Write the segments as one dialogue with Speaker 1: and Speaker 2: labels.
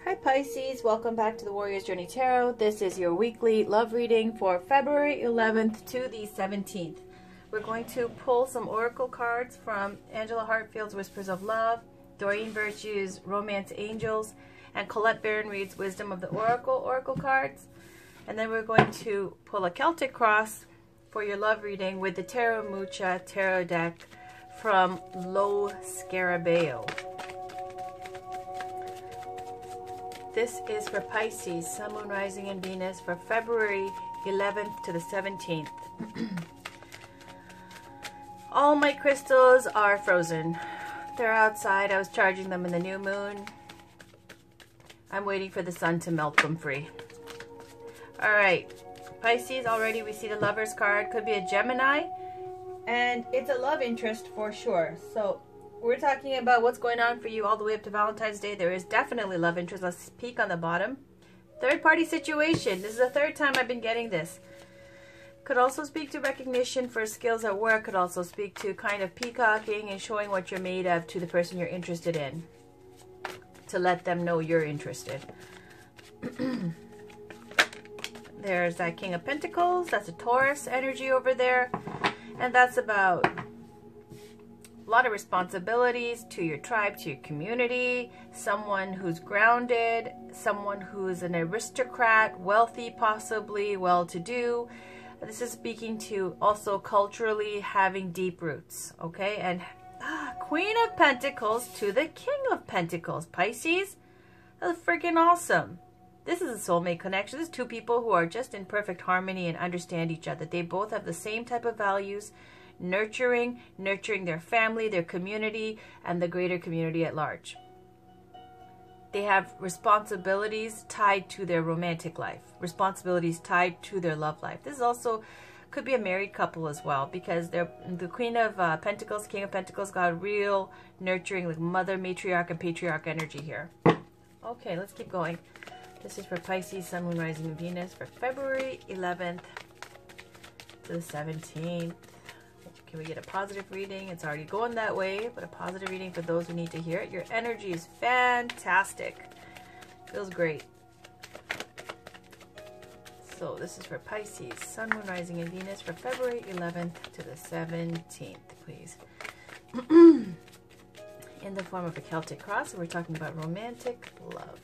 Speaker 1: Hi Pisces, welcome back to the Warrior's Journey Tarot. This is your weekly love reading for February 11th to the 17th. We're going to pull some oracle cards from Angela Hartfield's Whispers of Love, Doreen Virtue's Romance Angels, and Colette Baron Reed's Wisdom of the oracle cards. And then we're going to pull a Celtic Cross for your love reading with the Tarot Mucha Tarot deck from Lo Scarabeo. This is for Pisces, Sun, Moon, Rising, and Venus for February 11th to the 17th. All my crystals are frozen. They're outside. I was charging them in the new moon. I'm waiting for the sun to melt them free. All right, Pisces, already we see the Lover's card. Could be a Gemini, and it's a love interest for sure. So we're talking about what's going on for you all the way up to Valentine's Day. There is definitely love interest. Let's peek on the bottom. Third party situation. This is the third time I've been getting this. Could also speak to recognition for skills at work. Could also speak to kind of peacocking and showing what you're made of to the person you're interested in, to let them know you're interested. There's that King of Pentacles. That's a Taurus energy over there. And that's about a lot of responsibilities to your tribe, to your community, someone who's grounded, someone who's an aristocrat, wealthy, possibly well-to-do. This is speaking to also culturally having deep roots, okay? And Queen of Pentacles to the King of Pentacles, Pisces. That's freaking awesome. This is a soulmate connection. This is two people who are just in perfect harmony and understand each other. They both have the same type of values. Nurturing their family, their community, and the greater community at large. They have responsibilities tied to their romantic life, responsibilities tied to their love life. This is also could be a married couple as well, because they're the Queen of Pentacles, King of Pentacles got real nurturing, like mother, matriarch, and patriarch energy here. Okay, let's keep going. This is for Pisces, Sun, Moon, Rising, and Venus for February 11th to the 17th. Can we get a positive reading? It's already going that way, but a positive reading for those who need to hear it. Your energy is fantastic. Feels great. So this is for Pisces, Sun, Moon, Rising, and Venus for February 11th to the 17th, please. In the form of a Celtic Cross, we're talking about romantic love.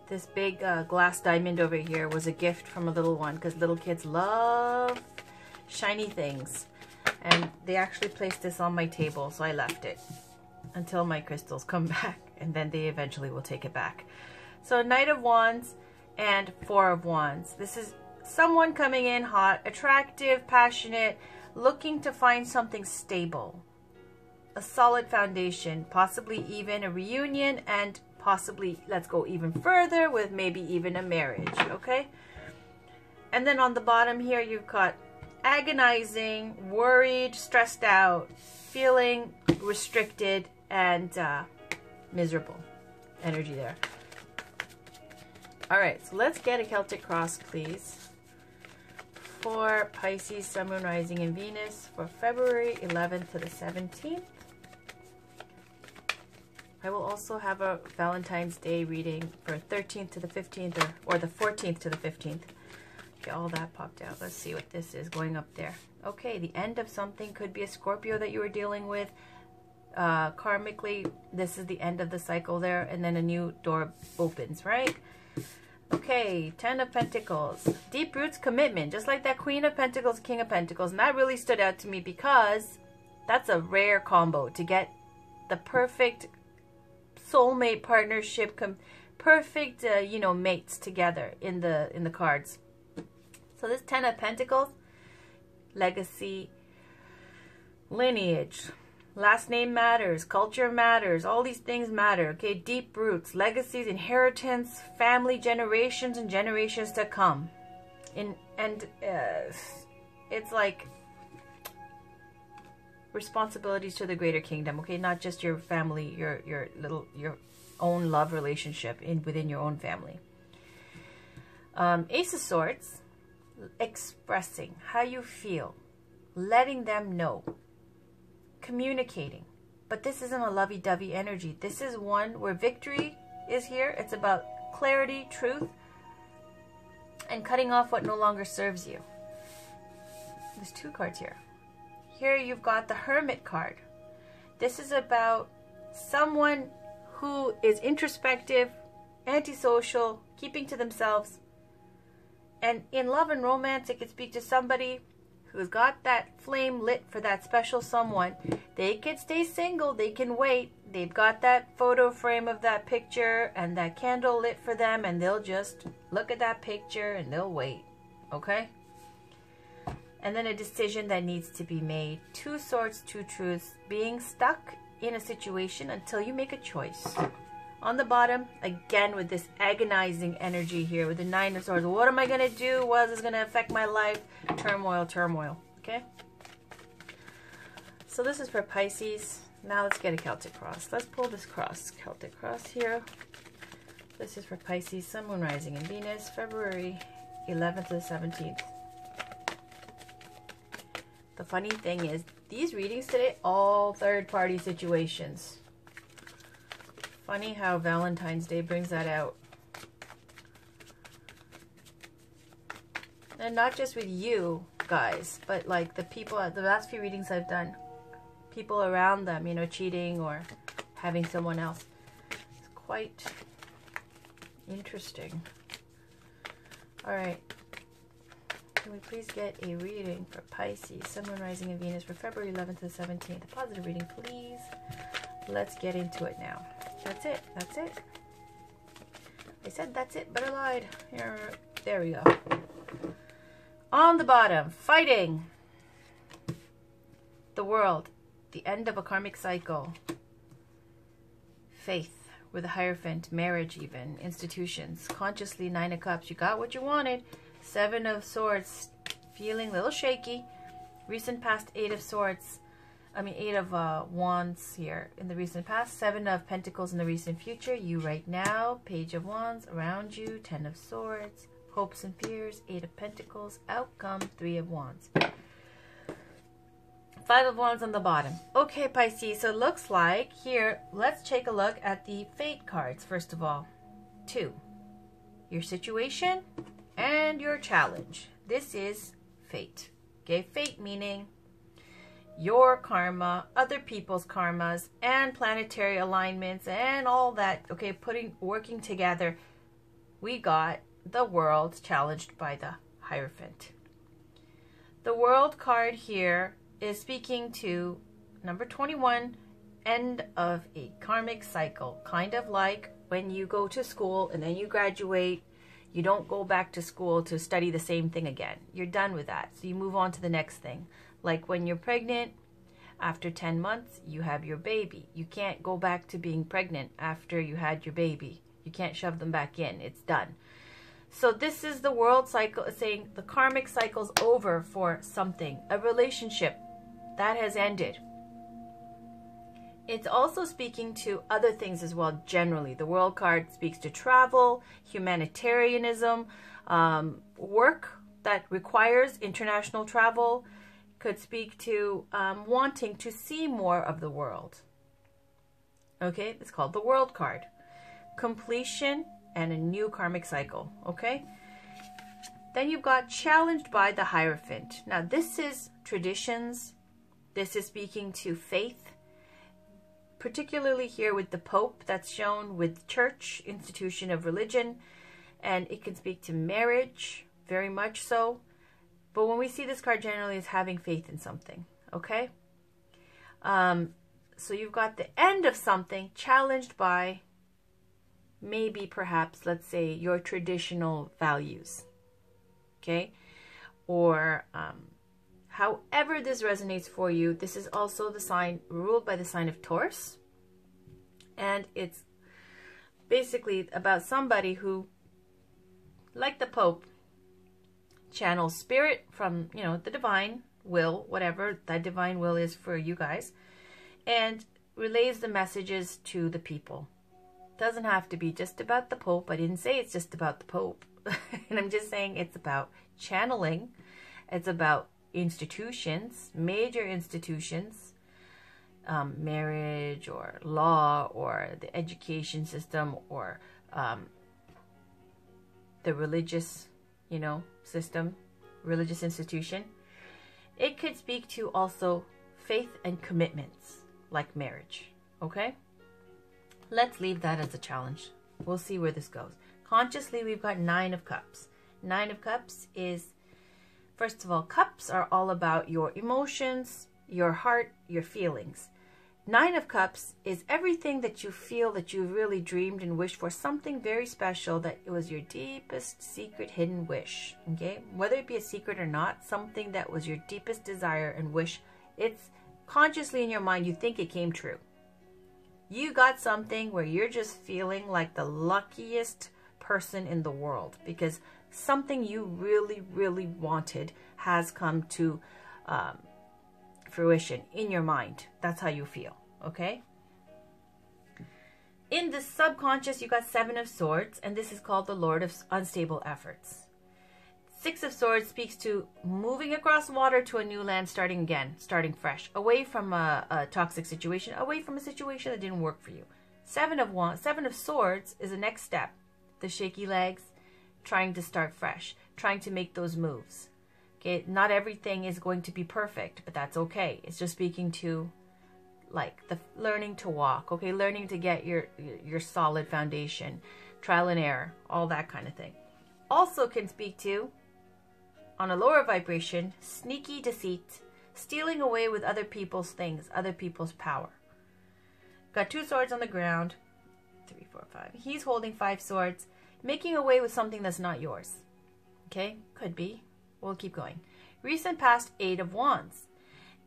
Speaker 1: This big glass diamond over here was a gift from a little one, because little kids love shiny things. And they actually placed this on my table, so I left it until my crystals come back, and then they eventually will take it back. So Knight of Wands and Four of Wands. This is someone coming in hot, attractive, passionate, looking to find something stable, a solid foundation, possibly even a reunion, and possibly, let's go even further with maybe even a marriage, okay? And then on the bottom here, you've got agonizing, worried, stressed out, feeling restricted, and miserable energy there. All right, so let's get a Celtic Cross, please, for Pisces, Sun, Moon, Rising, and Venus for February 11th to the 17th. I will also have a Valentine's Day reading for 13th to the 15th, or the 14th to the 15th. Okay, all that popped out. Let's see what this is going up there. Okay, the end of something. Could be a Scorpio that you were dealing with. Karmically, this is the end of the cycle there, and then a new door opens, right? Okay, Ten of Pentacles. Deep roots, commitment. Just like that Queen of Pentacles, King of Pentacles. And that really stood out to me because that's a rare combo to get the perfect soulmate partnership, perfect you know, mates together in the cards. So this Ten of Pentacles, legacy, lineage, last name matters, culture matters, all these things matter, okay? Deep roots, legacies, inheritance, family, generations and generations to come. It's like responsibilities to the greater kingdom, okay? Not just your family, your own love relationship within your own family. Ace of Swords, expressing how you feel, letting them know, communicating, But this isn't a lovey-dovey energy. This is one where victory is here. It's about clarity, truth, and cutting off what no longer serves you. There's two cards here. Here you've got the Hermit card. This is about someone who is introspective, antisocial, keeping to themselves. And in love and romance, it could speak to somebody who's got that flame lit for that special someone. They could stay single, they can wait. They've got that photo frame of that picture and that candle lit for them, and they'll just look at that picture and they'll wait. Okay? And then a decision that needs to be made. Two swords, two truths. Being stuck in a situation until you make a choice. On the bottom, again with this agonizing energy here with the Nine of Swords. What am I going to do? What is this going to affect my life? Turmoil, turmoil. Okay? So this is for Pisces. Now let's get a Celtic Cross. Let's pull this cross. Celtic Cross here. This is for Pisces, Sun, Moon, Rising, and Venus, February 11th to the 17th. The funny thing is, these readings today, all third-party situations. Funny how Valentine's Day brings that out. And not just with you guys, but like the people, the last few readings I've done, people around them, you know, cheating or having someone else. It's quite interesting. All right. Can we please get a reading for Pisces, Sun, Moon, Rising, and Venus for February 11th to the 17th? A positive reading, please. Let's get into it now. That's it. That's it. I said that's it, but I lied. Here, there we go. On the bottom, fighting. The world. The end of a karmic cycle. Faith with a Hierophant. Marriage even. Institutions. Consciously, Nine of Cups. You got what you wanted. Seven of Swords, feeling a little shaky. Recent past, Eight of Swords. Eight of Wands here in the recent past. Seven of Pentacles in the recent future. You right now. Page of Wands around you. Ten of Swords. Hopes and fears. Eight of Pentacles. Outcome. Three of Wands. Five of Wands on the bottom. Okay, Pisces. So it looks like here, let's take a look at the Fate cards first of all. Two. Your situation and your challenge. This is fate. Okay, fate meaning your karma, other people's karmas, and planetary alignments and all that. Okay, working together. We got the world challenged by the Hierophant. The World card here is speaking to number 21, end of a karmic cycle. Kind of like when you go to school and then you graduate. You don't go back to school to study the same thing again. You're done with that. So you move on to the next thing. Like when you're pregnant, after 10 months, you have your baby. You can't go back to being pregnant after you had your baby. You can't shove them back in. It's done. So this is the world cycle saying the karmic cycle's over for something. A relationship that has ended. It's also speaking to other things as well, generally. The World card speaks to travel, humanitarianism, work that requires international travel. Could speak to wanting to see more of the world. Okay, it's called the World card. Completion and a new karmic cycle, okay? Then you've got challenged by the Hierophant. Now, this is traditions. This is speaking to faith. Particularly here with the Pope, that's shown with church, institution of religion, and it can speak to marriage, very much so. But when we see this card generally is having faith in something, okay? So you've got the end of something challenged by maybe perhaps, let's say, your traditional values, okay? Or however this resonates for you, this is also the sign ruled by the sign of Taurus. And it's basically about somebody who, like the Pope, channels spirit from, you know, the divine will, whatever that divine will is for you guys, and relays the messages to the people. Doesn't have to be just about the Pope. I didn't say it's just about the Pope. And I'm just saying it's about channeling. It's about institutions, major institutions, marriage or law or the education system or the religious, system, religious institution. It could speak to also faith and commitments like marriage, okay? Let's leave that as a challenge. We'll see where this goes. Consciously, we've got 9 of Cups. 9 of Cups is, first of all, cups are all about your emotions, your heart, your feelings. 9 of Cups is everything that you feel that you really dreamed and wished for, something very special that it was your deepest secret hidden wish, okay? Whether it be a secret or not, something that was your deepest desire and wish, it's consciously in your mind, you think it came true. You got something where you're just feeling like the luckiest person in the world because something you really, really wanted has come to fruition in your mind. That's how you feel, okay? In the subconscious, you got 7 of Swords, and this is called the Lord of Unstable Efforts. 6 of Swords speaks to moving across water to a new land, starting again, starting fresh, away from a toxic situation, away from a situation that didn't work for you. 7 of Swords is the next step, the shaky legs, trying to start fresh, trying to make those moves. Okay, not everything is going to be perfect, but that's okay. It's just speaking to like the learning to walk, okay, learning to get your solid foundation, trial and error, all that kind of thing. Also can speak to, on a lower vibration, sneaky deceit, stealing away with other people's things, other people's power. Got 2 swords on the ground, 3, 4, 5. He's holding 5 swords, making away with something that's not yours. Okay, could be. We'll keep going. Recent past, 8 of Wands.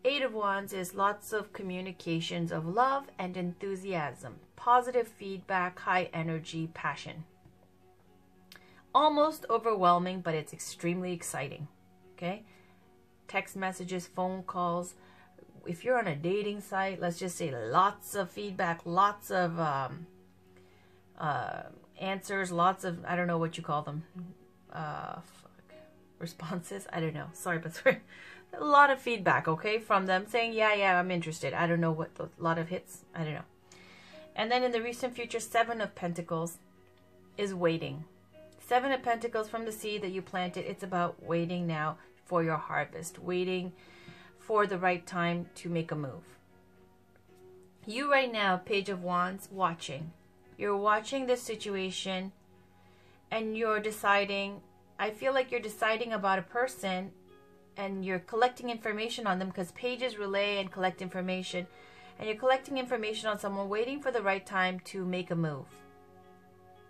Speaker 1: 8 of Wands is lots of communications of love and enthusiasm, positive feedback, high energy, passion. Almost overwhelming, but it's extremely exciting. Okay, text messages, phone calls. If you're on a dating site, let's just say lots of feedback, lots of answers, lots of, I don't know what you call them, responses, I don't know, sorry, but sorry. A lot of feedback, okay, from them saying, yeah, I'm interested. I don't know what, a lot of hits, I don't know. And then in the recent future, 7 of Pentacles is waiting. 7 of Pentacles from the seed that you planted, it's about waiting now for your harvest, waiting for the right time to make a move. You right now, Page of Wands, watching. You're watching this situation and you're deciding, I feel like you're deciding about a person and you're collecting information on them because pages relay and collect information. And you're collecting information on someone, waiting for the right time to make a move.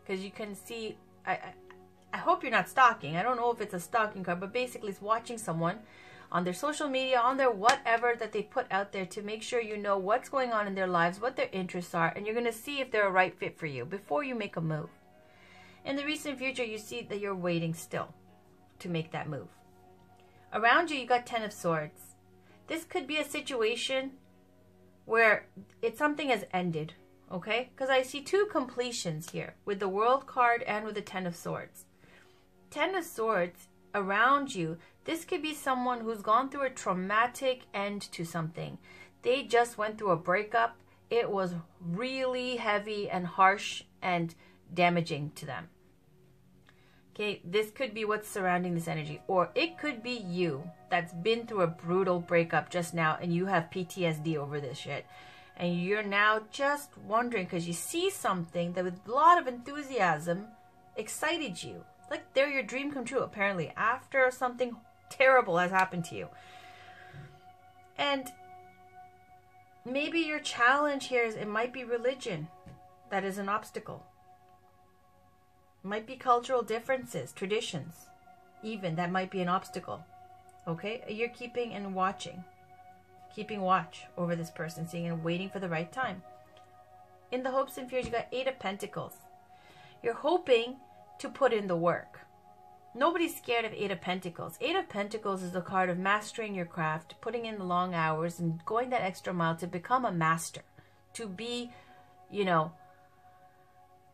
Speaker 1: Because you can see, I hope you're not stalking. I don't know if it's a stalking card, but basically it's watching someone on their social media, on their whatever that they put out there to make sure you know what's going on in their lives, what their interests are, and you're going to see if they're a right fit for you before you make a move. In the recent future, you see that you're waiting still to make that move. Around you, you got 10 of Swords. This could be a situation where something has ended, okay? Because I see 2 completions here with the World card and with the 10 of Swords. 10 of Swords around you, this could be someone who's gone through a traumatic end to something. They just went through a breakup. It was really heavy and harsh and damaging to them. Okay, this could be what's surrounding this energy. Or it could be you that's been through a brutal breakup just now and you have PTSD over this shit. And you're now just wondering because you see something that with a lot of enthusiasm excited you. Like they're your dream come true apparently after something terrible has happened to you. And maybe your challenge here is it might be religion that is an obstacle. It might be cultural differences, traditions, even that might be an obstacle. Okay, you're keeping and watching, keeping watch over this person, seeing and waiting for the right time. In the hopes and fears, you got 8 of Pentacles. You're hoping to put in the work. Nobody's scared of 8 of Pentacles. 8 of Pentacles is the card of mastering your craft, putting in the long hours and going that extra mile to become a master, to be, you know,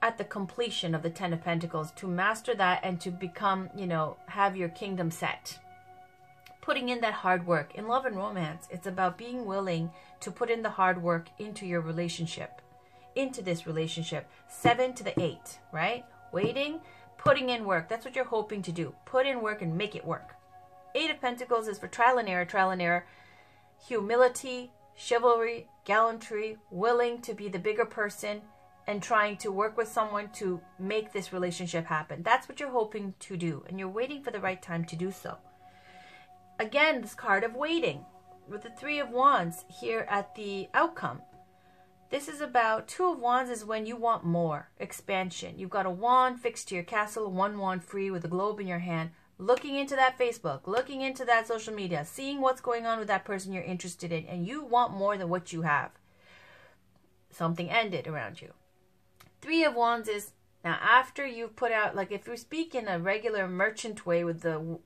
Speaker 1: at the completion of the 10 of Pentacles, to master that and to become, you know, have your kingdom set. putting in that hard work. In love and romance, it's about being willing to put in the hard work into your relationship, into this relationship. 7 to the 8, right? Waiting, putting in work. That's what you're hoping to do. Put in work and make it work. 8 of Pentacles is for trial and error, humility, chivalry, gallantry, willing to be the bigger person and trying to work with someone to make this relationship happen. That's what you're hoping to do, and you're waiting for the right time to do so. Again, this card of waiting with the 3 of Wands here at the outcome. This is about 2 of Wands is when you want more expansion. You've got a wand fixed to your castle, 1 wand free with a globe in your hand, looking into that Facebook, looking into that social media, seeing what's going on with that person you're interested in, and you want more than what you have. Something ended around you. 3 of Wands is now after you've put out, like if you speak in a regular merchant way with the,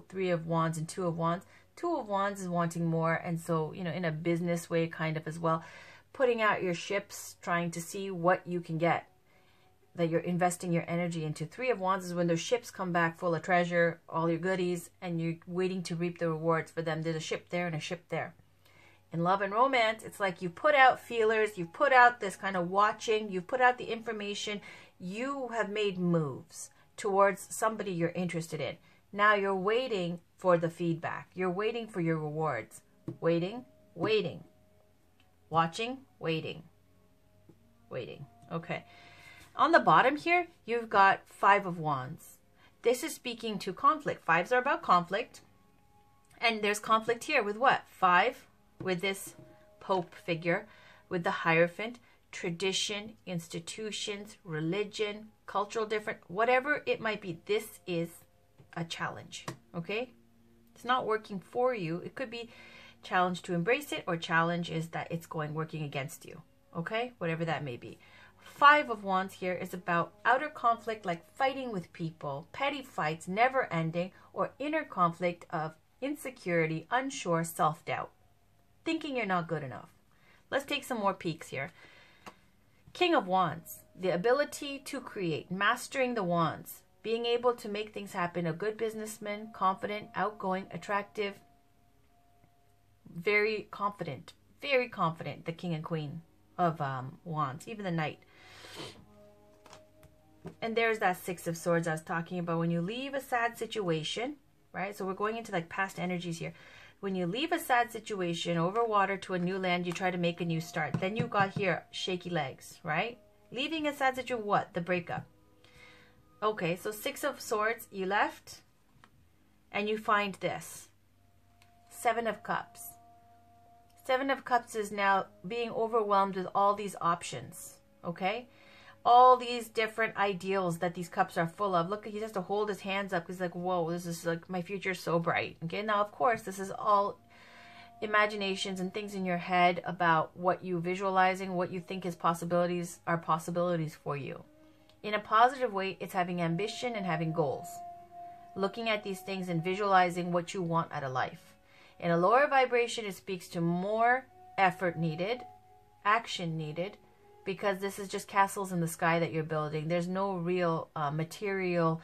Speaker 1: 3 of Wands and 2 of Wands, 2 of Wands is wanting more, and so, in a business way kind of as well, putting out your ships, trying to see what you can get, that you're investing your energy into. 3 of Wands is when those ships come back full of treasure, all your goodies, and you're waiting to reap the rewards for them. There's a ship there and a ship there. In love and romance, it's like you put out feelers, you put out this kind of watching, you put out the information, you have made moves towards somebody you're interested in. Now you're waiting for the feedback. You're waiting for your rewards. Waiting, waiting. Watching, waiting. Waiting. Okay. On the bottom here, you've got 5 of Wands. This is speaking to conflict. 5s are about conflict. And there's conflict here with what? 5 with this Pope figure, with the Hierophant, tradition, institutions, religion, cultural difference, whatever it might be. This is a challenge, okay? It's not working for you. It could be challenge to embrace it, or challenge is that it's working against you, okay? Whatever that may be. 5 of Wands here is about outer conflict, like fighting with people, petty fights, never ending, or inner conflict of insecurity, unsure, self-doubt, thinking you're not good enough. Let's take some more peeks here. King of Wands, the ability to create, mastering the wands, being able to make things happen, a good businessman, confident, outgoing, attractive, very confident, the King and Queen of Wands, even the Knight. And there's that 6 of Swords I was talking about. When you leave a sad situation, right? So we're going into like past energies here. When you leave a sad situation over water to a new land, you try to make a new start. Then you got here shaky legs, right? Leaving a sad situation, what? The breakup. Okay, so 6 of Swords, you left, and you find this. 7 of Cups. 7 of Cups is now being overwhelmed with all these options, okay? All these different ideals that these cups are full of. Look, he has to hold his hands up. He's like, whoa, this is like, my future's so bright. Okay, now, of course, this is all imaginations and things in your head about what you visualizing, what you think is possibilities are possibilities for you. In a positive way, it's having ambition and having goals. Looking at these things and visualizing what you want out of life. In a lower vibration, it speaks to more effort needed, action needed, because this is just castles in the sky that you're building. There's no real material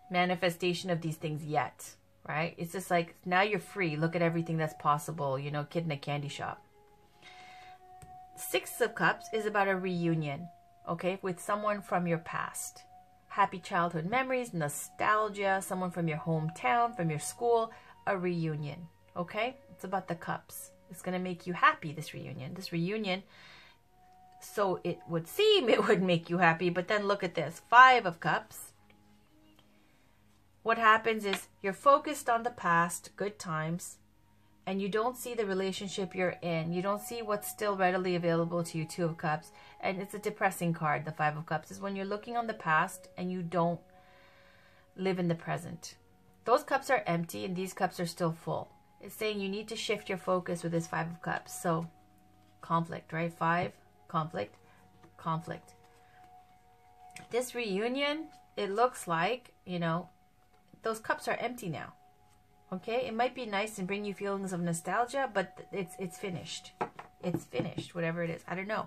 Speaker 1: manifestation of these things yet, right? It's just like, now you're free. Look at everything that's possible, kid in a candy shop. 6 of Cups is about a reunion, okay, with someone from your past. Happy childhood memories, nostalgia, someone from your hometown, from your school, a reunion, okay? It's about the cups. It's going to make you happy, this reunion. This reunion, so it would seem it would make you happy, but then look at this. 5 of Cups. What happens is you're focused on the past, good times, and you don't see the relationship you're in. You don't see what's still readily available to you, 2 of Cups. And it's a depressing card, the 5 of Cups, is when you're looking on the past and you don't live in the present. Those cups are empty and these cups are still full. It's saying you need to shift your focus with this 5 of Cups. So, conflict, right? 5, conflict, conflict. This reunion, it looks like, those cups are empty now. Okay? It might be nice and bring you feelings of nostalgia, but it's finished. It's finished, whatever it is. I don't know.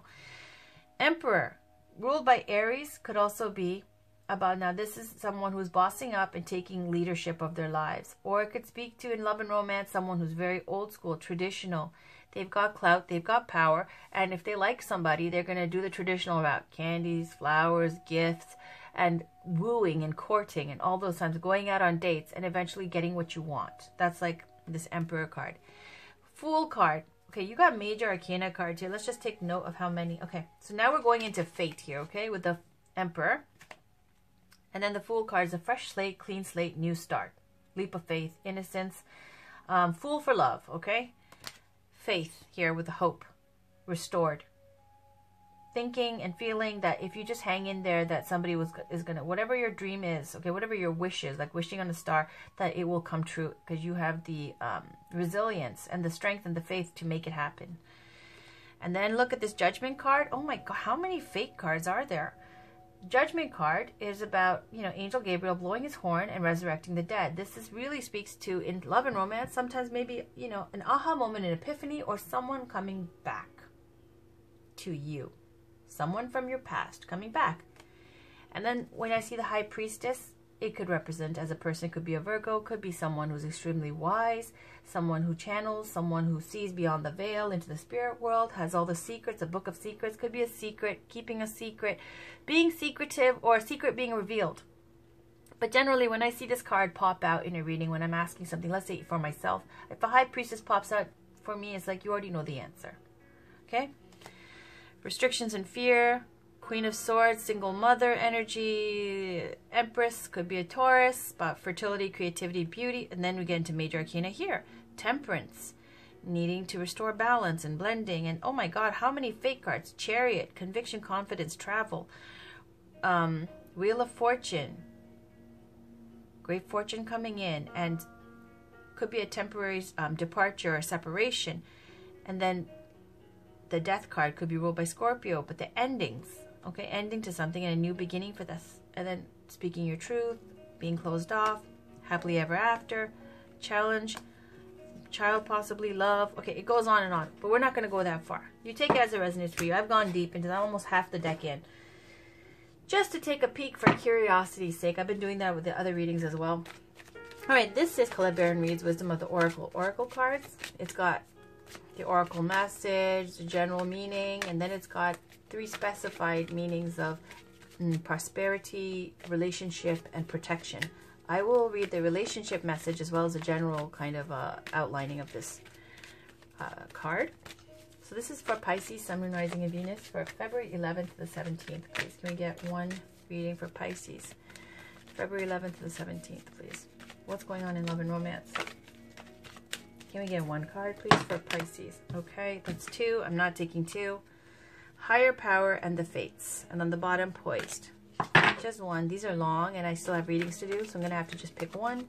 Speaker 1: Emperor, ruled by Aries, could also be about, now this is someone who's bossing up and taking leadership of their lives. Or it could speak to, in love and romance, someone who's very old school, traditional. They've got clout, they've got power, and if they like somebody, they're going to do the traditional route. Candies, flowers, gifts, and wooing and courting and all those times, going out on dates and eventually getting what you want. That's like this Emperor card. Fool card. Okay, you got major arcana cards here. Let's just take note of how many. Okay, so now we're going into fate here, okay, with the Emperor. And then the Fool card is a fresh slate, clean slate, new start. Leap of faith, innocence. Fool for love, okay? Faith here with the hope. Restored. Thinking and feeling that if you just hang in there, that somebody is going to, whatever your dream is, okay, whatever your wish is, like wishing on a star, that it will come true because you have the resilience and the strength and the faith to make it happen. And then look at this Judgment card. Oh my God, how many fate cards are there? Judgment card is about, you know, Angel Gabriel blowing his horn and resurrecting the dead. This really speaks to, in love and romance, sometimes maybe, you know, an aha moment, an epiphany, or someone coming back to you. Someone from your past coming back. And then when I see the High Priestess, it could represent as a person, could be a Virgo, could be someone who's extremely wise, someone who channels, someone who sees beyond the veil into the spirit world, has all the secrets, a book of secrets, could be a secret, keeping a secret, being secretive, or a secret being revealed. But generally, when I see this card pop out in a reading, when I'm asking something, let's say for myself, if a High Priestess pops out for me, it's like you already know the answer. Okay? Restrictions and fear. Queen of Swords, single mother energy. Empress could be a Taurus, about fertility, creativity, beauty. And then we get into major arcana here. Temperance, needing to restore balance and blending. And oh my God, how many fate cards? Chariot, conviction, confidence, travel. Wheel of Fortune, great fortune coming in, and could be a temporary departure or separation. And then the Death card could be ruled by Scorpio, but the endings. Okay, ending to something and a new beginning for this. And then speaking your truth, being closed off, happily ever after, challenge, child possibly, love. Okay, it goes on and on, but we're not going to go that far. You take it as it resonates for you. I've gone deep into that, almost half the deck in. Just to take a peek for curiosity's sake. I've been doing that with the other readings as well. All right, this is Colette Baron Reid's Wisdom of the Oracle. Oracle cards. It's got the Oracle message, the general meaning, and then it's got 3 specified meanings of prosperity, relationship, and protection. I will read the relationship message as well as a general kind of outlining of this card. So this is for Pisces, Sun, Moon, Rising, and Venus for February 11th to the 17th, please. Can we get one reading for Pisces? February 11th to the 17th, please. What's going on in love and romance? Can we get one card, please, for Pisces? Okay, that's 2. I'm not taking 2. Higher power and the fates. And on the bottom, poised. Just one. These are long, and I still have readings to do, so I'm going to have to just pick one.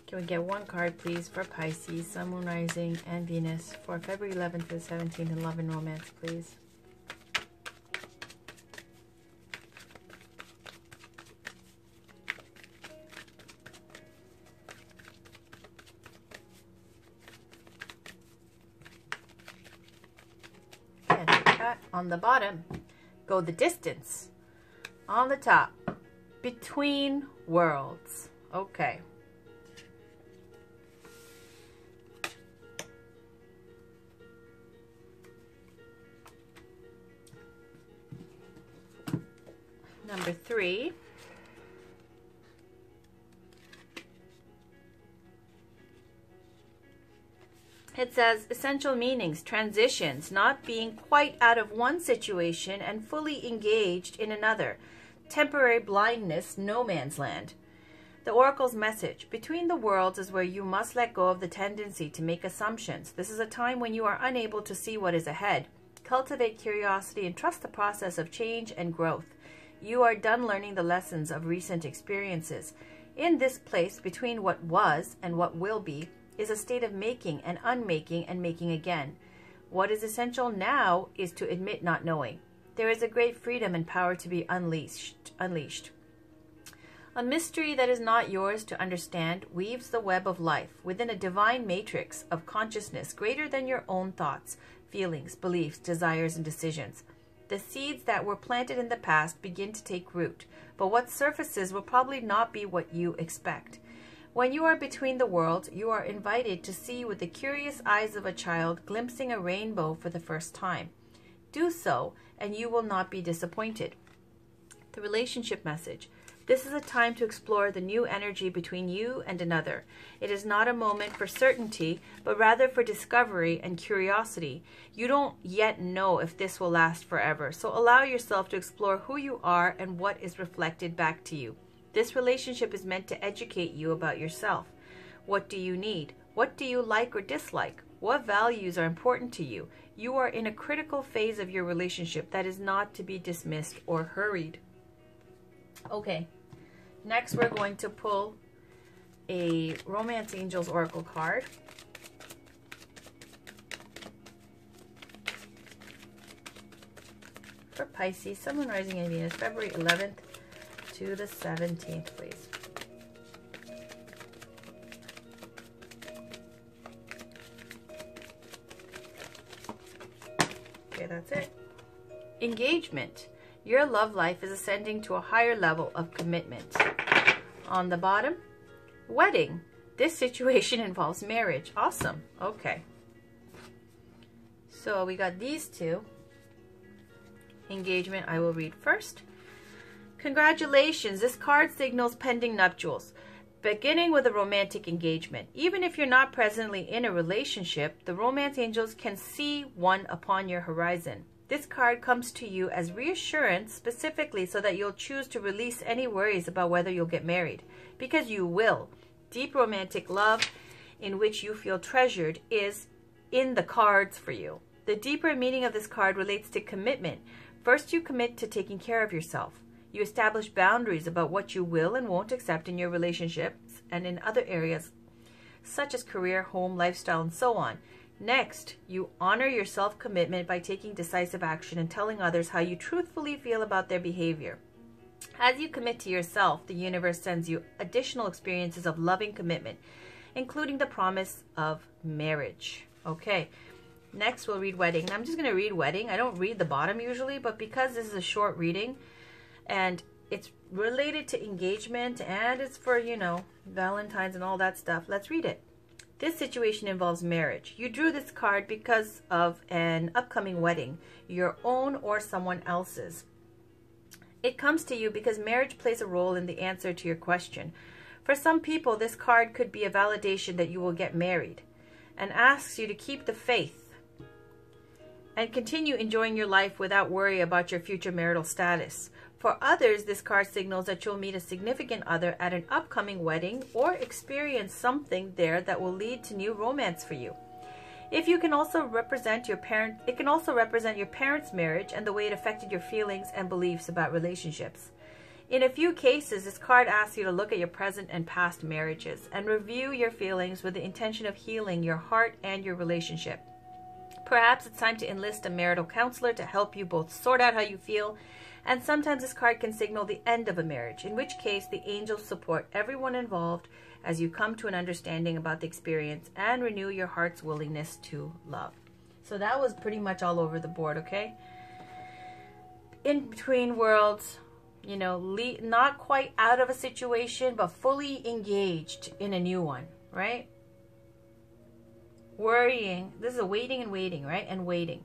Speaker 1: Can we get one card, please, for Pisces, Sun, Moon, Rising, and Venus for February 11th to the 17th in love and romance, please? On the bottom, go the distance. On the top, between worlds. Okay. Number 3. It says essential meanings, transitions, not being quite out of one situation and fully engaged in another. Temporary blindness, no man's land. The Oracle's message, between the worlds is where you must let go of the tendency to make assumptions. This is a time when you are unable to see what is ahead. Cultivate curiosity and trust the process of change and growth. You are done learning the lessons of recent experiences. In this place, between what was and what will be, is a state of making and unmaking and making again. What is essential now is to admit not knowing. There is a great freedom and power to be unleashed. A mystery that is not yours to understand weaves the web of life within a divine matrix of consciousness greater than your own thoughts, feelings, beliefs, desires, and decisions. The seeds that were planted in the past begin to take root, but what surfaces will probably not be what you expect. When you are between the worlds, you are invited to see with the curious eyes of a child glimpsing a rainbow for the first time. Do so, and you will not be disappointed. The relationship message. This is a time to explore the new energy between you and another. It is not a moment for certainty, but rather for discovery and curiosity. You don't yet know if this will last forever, so allow yourself to explore who you are and what is reflected back to you. This relationship is meant to educate you about yourself. What do you need? What do you like or dislike? What values are important to you? You are in a critical phase of your relationship that is not to be dismissed or hurried. Okay, next we're going to pull a Romance Angels Oracle card. For Pisces, Sun, Moon, Rising, and Venus, February 11th to the 17th, please. Okay, that's it. Engagement. Your love life is ascending to a higher level of commitment. On the bottom, wedding. This situation involves marriage. Awesome. Okay. So we got these two. Engagement, I will read first. Congratulations. This card signals pending nuptials, beginning with a romantic engagement. Even if you're not presently in a relationship, the romance angels can see one upon your horizon. This card comes to you as reassurance, specifically so that you'll choose to release any worries about whether you'll get married. Because you will. Deep romantic love in which you feel treasured is in the cards for you. The deeper meaning of this card relates to commitment. First, you commit to taking care of yourself. You establish boundaries about what you will and won't accept in your relationships and in other areas, such as career, home, lifestyle, and so on. Next, you honor your self-commitment by taking decisive action and telling others how you truthfully feel about their behavior. As you commit to yourself, the universe sends you additional experiences of loving commitment, including the promise of marriage. Okay, next we'll read wedding. Now, I'm just going to read wedding. I don't read the bottom usually, but because this is a short reading and it's related to engagement and it's for, you know, Valentine's and all that stuff, let's read it. This situation involves marriage. You drew this card because of an upcoming wedding, your own or someone else's. It comes to you because marriage plays a role in the answer to your question. For some people, this card could be a validation that you will get married and asks you to keep the faith and continue enjoying your life without worry about your future marital status. For others, this card signals that you'll meet a significant other at an upcoming wedding or experience something there that will lead to new romance for you. It can also represent your parents' marriage and the way it affected your feelings and beliefs about relationships. In a few cases, this card asks you to look at your present and past marriages and review your feelings with the intention of healing your heart and your relationship. Perhaps it's time to enlist a marital counselor to help you both sort out how you feel. And sometimes this card can signal the end of a marriage, in which case the angels support everyone involved as you come to an understanding about the experience and renew your heart's willingness to love. So that was pretty much all over the board, okay? In between worlds, you know, not quite out of a situation, but fully engaged in a new one, right? Worrying. This is a waiting and waiting, right? And waiting.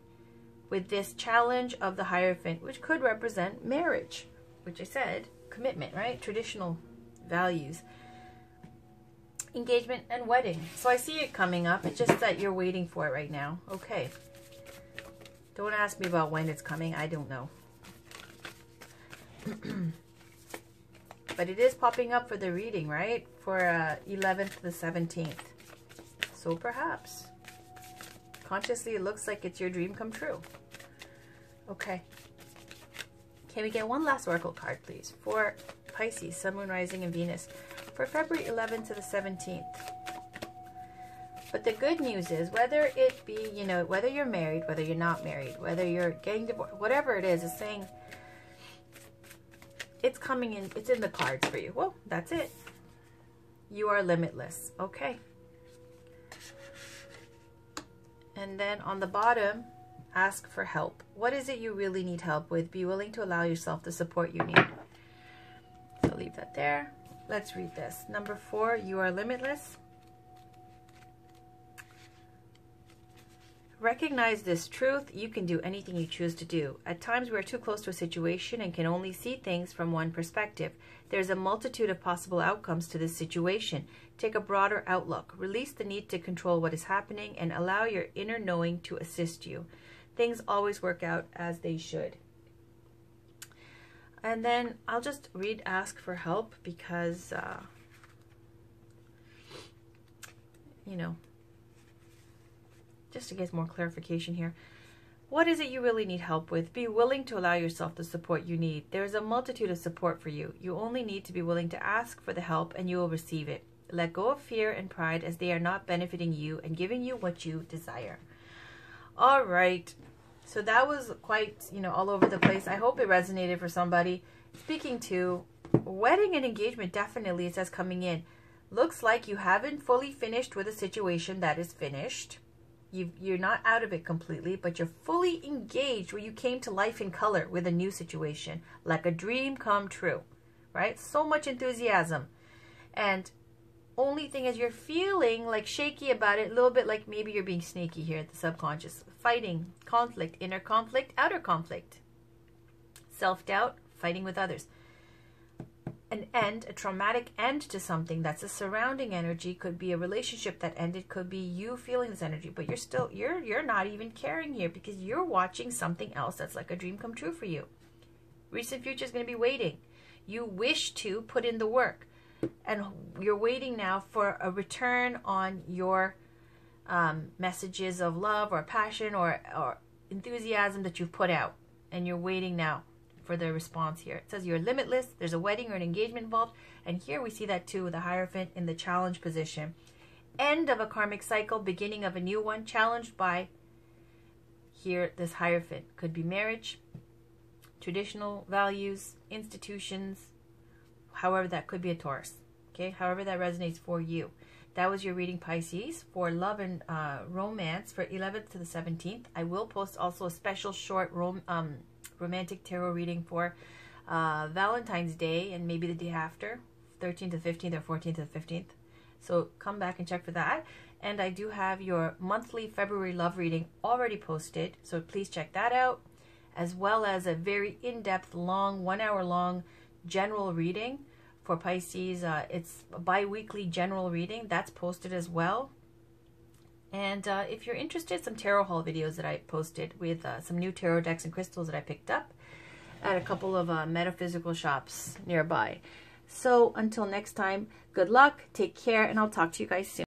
Speaker 1: With this challenge of the Hierophant, which could represent marriage, which I said, commitment, right? Traditional values. Engagement and wedding. So I see it coming up. It's just that you're waiting for it right now. Okay. Don't ask me about when it's coming. I don't know. But it is popping up for the reading, right? For 11th to the 17th. So perhaps. Consciously, it looks like it's your dream come true. Okay. Can we get one last oracle card, please? For Pisces, Sun, Moon, Rising, and Venus. For February 11th to the 17th. But the good news is, whether it be, you know, whether you're married, whether you're not married, whether you're getting divorced, whatever it is saying, it's coming in, it's in the cards for you. Well, that's it. You are limitless. Okay. And then on the bottom, ask for help. What is it you really need help with? Be willing to allow yourself the support you need. So leave that there. Let's read this. Number 4, you are limitless. Recognize this truth. You can do anything you choose to do. At times we are too close to a situation and can only see things from one perspective. There's a multitude of possible outcomes to this situation. Take a broader outlook. Release the need to control what is happening and allow your inner knowing to assist you. Things always work out as they should. And then I'll just read ask for help because, you know, just to get more clarification here. What is it you really need help with? Be willing to allow yourself the support you need. There is a multitude of support for you. You only need to be willing to ask for the help and you will receive it. Let go of fear and pride as they are not benefiting you and giving you what you desire. All right. So that was quite, you know, all over the place. I hope it resonated for somebody. Speaking to wedding and engagement, definitely it says coming in. Looks like you haven't fully finished with a situation that is finished. You're not out of it completely, but you're fully engaged where you came to life in color with a new situation, like a dream come true, right? So much enthusiasm. And only thing is you're feeling like shaky about it, a little bit like maybe you're being sneaky here at the subconscious. Fighting, conflict, inner conflict, outer conflict. Self-doubt, fighting with others. An end, a traumatic end to something. That's a surrounding energy. Could be a relationship that ended, could be you feeling this energy, but you're still, you're not even caring here because you're watching something else that's like a dream come true for you. Recent future is going to be waiting. You wish to put in the work and you're waiting now for a return on your messages of love or passion or enthusiasm that you've put out, and you're waiting now for the response here. It says you're limitless. There's a wedding or an engagement involved. And here we see that too with the Hierophant in the challenge position. End of a karmic cycle, beginning of a new one, challenged by here this Hierophant. Could be marriage, traditional values, institutions, however that could be a Taurus. Okay, however that resonates for you. That was your reading, Pisces, for love and romance for 11th to the 17th. I will post also a special short romantic tarot reading for Valentine's Day and maybe the day after, 13th to 15th or 14th to 15th. So come back and check for that. And I do have your monthly February love reading already posted, so please check that out, as well as a very in-depth, long, 1 hour long general reading for Pisces. It's a bi-weekly general reading. That's posted as well. And if you're interested, some tarot haul videos that I posted with some new tarot decks and crystals that I picked up at a couple of metaphysical shops nearby. So until next time, good luck, take care, and I'll talk to you guys soon.